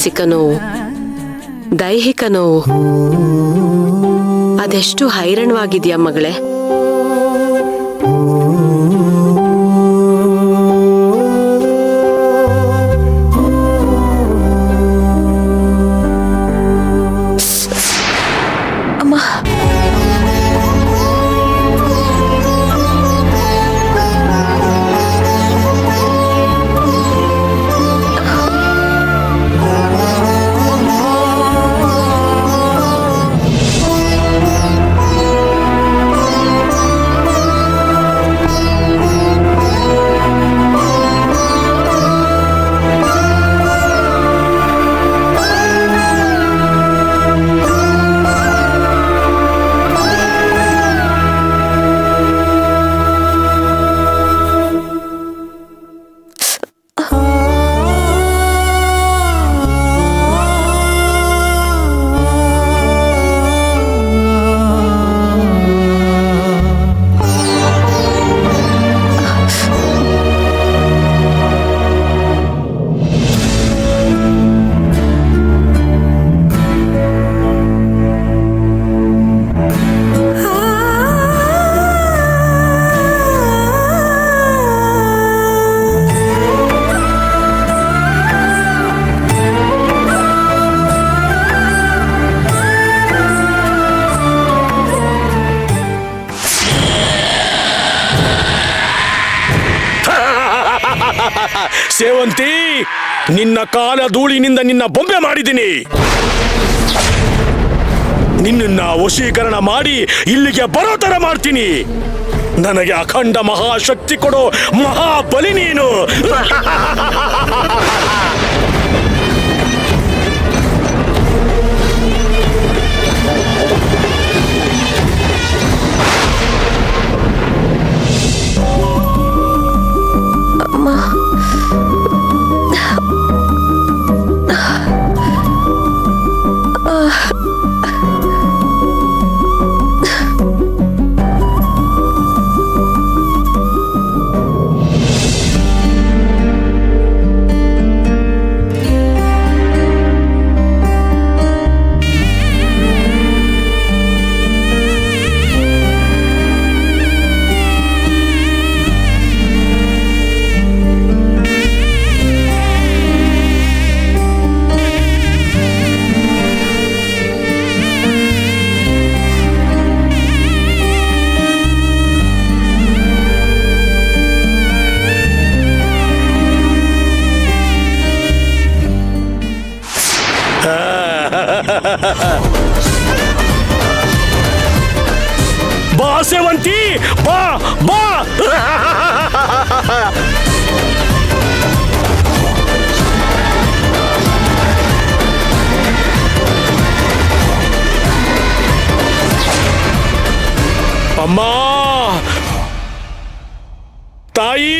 ಮಾನಸಿಕ ನೋವು, ದೈಹಿಕ ನೋವು ಅದೆಷ್ಟು ಹೈರಾಣವಾಗಿದ್ಯಾ ಮಗಳೇ. ಸೇವಂತಿ, ನಿನ್ನ ಕಾಲ ಧೂಳಿನಿಂದ ನಿನ್ನ ಬೊಂಬೆ ಮಾಡಿದ್ದೀನಿ. ನಿನ್ನ ವಶೀಕರಣ ಮಾಡಿ ಇಲ್ಲಿಗೆ ಬರೋ ತರ ಮಾಡ್ತೀನಿ. ನನಗೆ ಅಖಂಡ ಮಹಾಶಕ್ತಿ ಕೊಡೋ ಮಹಾಬಲಿ ನೀನು. ಬಾ ಸೇವಂತಿ, ಬಾ ಬಾ. ಅಮ್ಮ, ತಾಯಿ,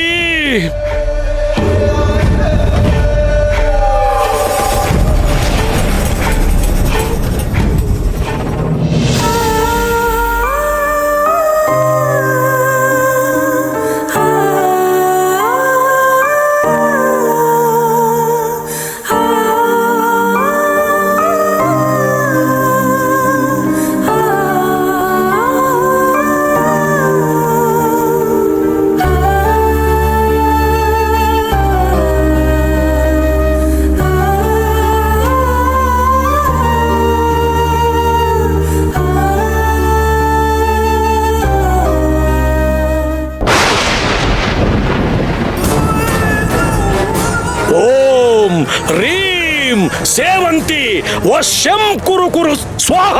ರೀಂ ಸೇವಂತಿ ವಶ್ಯಂ ಕುರು ಕುರು ಸ್ವಾಹ.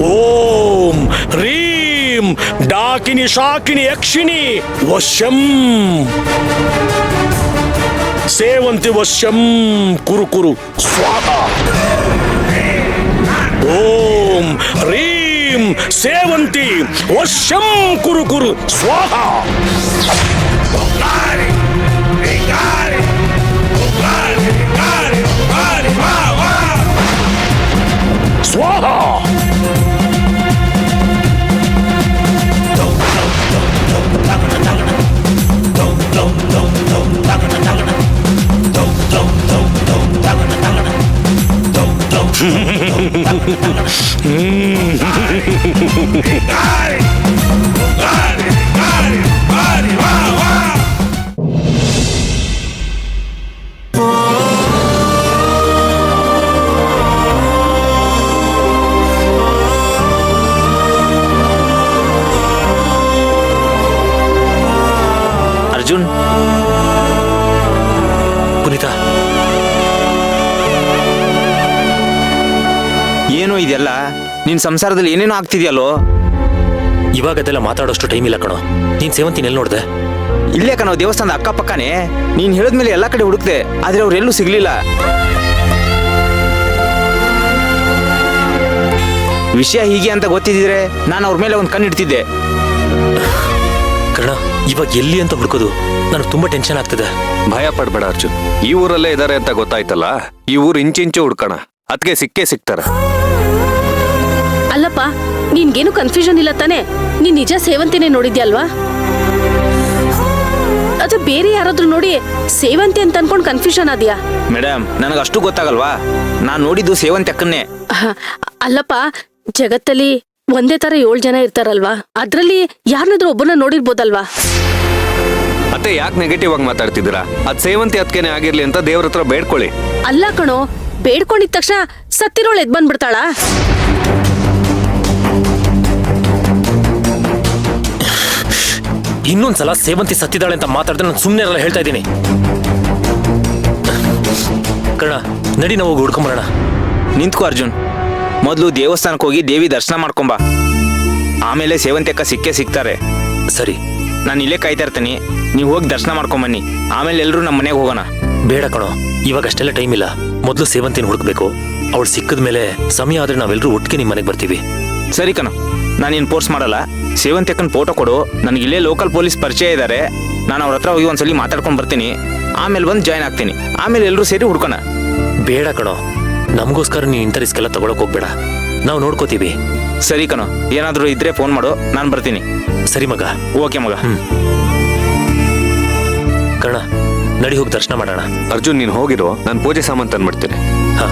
ಓಂ ರೀಂ ಡಾಕಿನಿ ಶಾಕಿನಿ ಯಕ್ಷಿಣಿ ವಶ್ಯಂ. ಸೇವಂತಿ ವಶ್ಯಂ ಕುರು ಕುರು ಸ್ವಾಹ. ಓಂ ರೀಂ ಸೇವಂತಿ ವಶ್ಯಂ ಕುರು ಕುರು ಸ್ವಾಹ. ಸ್ವಾಹ. ಅರ್ಜುನ್, ಪುನೀತ, ಏನೋ ಇದೆಲ್ಲ ನಿನ್ ಸಂಸಾರದಲ್ಲಿ ಏನೇನೋ ಆಗ್ತಿದ್ಯಲ್ಲೋ. ಇವಾಗ ಅದೆಲ್ಲ ಮಾತಾಡೋಷ್ಟು ಟೈಮ್ ಇಲ್ಲ ಕಣೋ. ನೀನ್ ಸೇವಂತಿನ ಎಲ್ಲಿ ನೋಡ್ದೆ? ಇಲ್ಲೇ ಕಣೋ, ದೇವಸ್ಥಾನದ ಅಕ್ಕಪಕ್ಕನೇ. ನೀನ್ ಹೇಳಿದ್ಮೇಲೆ ಎಲ್ಲಾ ಕಡೆ ಹುಡುಕ್ದೆ, ಆದ್ರೆ ಅವ್ರೆಲ್ಲೂ ಸಿಗ್ಲಿಲ್ಲ. ವಿಷಯ ಹೀಗೆ ಅಂತ ಗೊತ್ತಿದ್ರೆ ನಾನು ಅವ್ರ ಮೇಲೆ ಒಂದು ಕಣ್ಣು ಇಡ್ತಿದ್ದೆ. ಕರ್ಣ, ಇವಾಗ ಎಲ್ಲಿ ಅಂತ ಹುಡುಕೋದು? ನನಗೆ ತುಂಬಾ ಟೆನ್ಷನ್ ಆಗ್ತದೆ. ಭಯ ಪಡ್ಬೇಡ ಅರ್ಜುನ್, ಈ ಊರಲ್ಲೇ ಇದಾರೆ ಅಂತ ಗೊತ್ತಾಯ್ತಲ್ಲ, ಈ ಊರು ಇಂಚಿಂಚು ಹುಡ್ಕೋಣ, ಅದಕ್ಕೆ ಸಿಕ್ಕೇ ಸಿಗ್ತಾರೆ. ಅಲ್ಲಪ್ಪ, ನಿನ್ಗೇನು ಕನ್ಫ್ಯೂಷನ್ ಇಲ್ಲ ತಾನೆ? ನೀನ್ ನಿಜ ಸೇವಂತಿನೇ ನೋಡಿದ್ಯಲ್ವಾ? ಅದು ಬೇರೆ ಯಾರಾದ್ರೂ ನೋಡಿ ಸೇವಂತಿ ಅಂತ ಅನ್ಕೊಂಡ್ ಕನ್ಫ್ಯೂಷನ್ ಆದ್ಯಾ? ಮೇಡಮ್, ನನಗೆ ಅಷ್ಟು ಗೊತ್ತಾಗಲ್ವಾ? ನಾನು ನೋಡಿದ್ದು ಸೇವಂತಿ ಅಕ್ಕನ್ನೇ. ಅಲ್ಲಪ್ಪ, ಜಗತ್ತಲ್ಲಿ ಒಂದೇ ತರ 7 ಜನ ಇರ್ತಾರಲ್ವಾ? ಅದ್ರಲ್ಲಿ ಯಾರನ್ನಾದ್ರೂ ಒಬ್ಬನ ನೋಡಿರ್ಬೋದಲ್ವಾ? ಅತ್ತೆ, ಯಾಕೆ ನೆಗೆಟಿವ್ ಆಗಿ ಮಾತಾಡ್ತಿದ್ದೀರಾ? ಅದ್ ಸೇವಂತಿ ಅದಕ್ಕೇನೆ ಆಗಿರ್ಲಿ ಅಂತ ದೇವ್ರ ಹತ್ರ ಬೇಡ್ಕೊಳ್ಳಿ. ಅಲ್ಲ ಕಣೋ, ಬೇಡ್ಕೊಂಡಿದ ತಕ್ಷಣ ಸತ್ತಿರೋಳು ಎದ್ ಬಂದ್ಬಿಡ್ತಾಳ? ಇನ್ನೊಂದ್ಸಲ ಸೇವಂತಿ ಸತ್ತಿದ್ದಾಳೆ ಅಂತ ಮಾತಾಡಿದ್ರೆ ನಾನು ಸುಮ್ಮನೆ ಇರಲ್ಲ, ಹೇಳ್ತಾ ಇದ್ದೀನಿ. ಕರ್ಣ, ನಡಿ, ನಾವು ಹೋಗಿ ಹುಡ್ಕೊಂಬರೋಣ. ನಿಂತ್ಕೋ ಅರ್ಜುನ್, ಮೊದಲು ದೇವಸ್ಥಾನಕ್ಕೆ ಹೋಗಿ ದೇವಿ ದರ್ಶನ ಮಾಡ್ಕೊಂಬ, ಆಮೇಲೆ ಸೇವಂತಿ ಅಕ್ಕ ಸಿಕ್ಕೇ ಸಿಗ್ತಾರೆ. ಸರಿ, ನಾನು ಇಲ್ಲೇ ಕಾಯ್ತಾ ಇರ್ತೀನಿ, ನೀವು ಹೋಗಿ ದರ್ಶನ ಮಾಡ್ಕೊಂಬನ್ನಿ, ಆಮೇಲೆ ಎಲ್ಲರೂ ನಮ್ಮ ಮನೆಗೆ ಹೋಗೋಣ. ಬೇಡ ಕಣೋ, ಇವಾಗ ಅಷ್ಟೆಲ್ಲ ಟೈಮ್ ಇಲ್ಲ. ಮೊದಲು ಸೇವಂತಿನ ಹುಡುಕ್ಬೇಕು. ಅವಳು ಸಿಕ್ಕದ ಮೇಲೆ ಸಮಯ ಆದ್ರೆ ನಾವೆಲ್ಲರೂ ಒಟ್ಟಿಗೆ ನಿಮ್ಮ ಮನೆಗೆ ಬರ್ತೀವಿ. ಸರಿ ಕಣ, ನಾನೇನು ಫೋರ್ಸ್ ಮಾಡಲ್ಲ. ಸೇವಂತಿ ಅಕ್ಕನ ಫೋಟೋ ಕೊಡು, ನನಗೆ ಇಲ್ಲೇ ಲೋಕಲ್ ಪೊಲೀಸ್ ಪರಿಚಯ ಇದ್ದಾರೆ, ನಾನು ಅವ್ರ ಹತ್ರ ಹೋಗಿ ಒಂದ್ಸಲಿ ಮಾತಾಡ್ಕೊಂಡು ಬರ್ತೀನಿ, ಆಮೇಲೆ ಬಂದು ಜಾಯ್ನ್ ಆಗ್ತೀನಿ, ಆಮೇಲೆ ಎಲ್ಲರೂ ಸೇರಿ ಹುಡ್ಕೋಣ. ಬೇಡ ಕಣೋ, ನಮಗೋಸ್ಕರ ನೀನು ಇಂಥ ರಿಸ್ಕ್ ಎಲ್ಲ ತಗೊಳಕ್ ಹೋಗ್ಬೇಡ, ನಾವು ನೋಡ್ಕೋತೀವಿ. ಸರಿ ಕಣೋ, ಏನಾದರೂ ಇದ್ರೆ ಫೋನ್ ಮಾಡು, ನಾನು ಬರ್ತೀನಿ. ಸರಿ ಮಗ. ಓಕೆ ಮಗ. ಕರ್ಣ, ನಡಿ, ಹೋಗಿ ದರ್ಶನ ಮಾಡೋಣ. ಅರ್ಜುನ್, ನೀನ್ ಹೋಗಿರೋ, ನಾನು ಪೂಜೆ ಸಾಮಾನು ತಂದ್ಬಿಡ್ತೀನಿ. ಹಾ.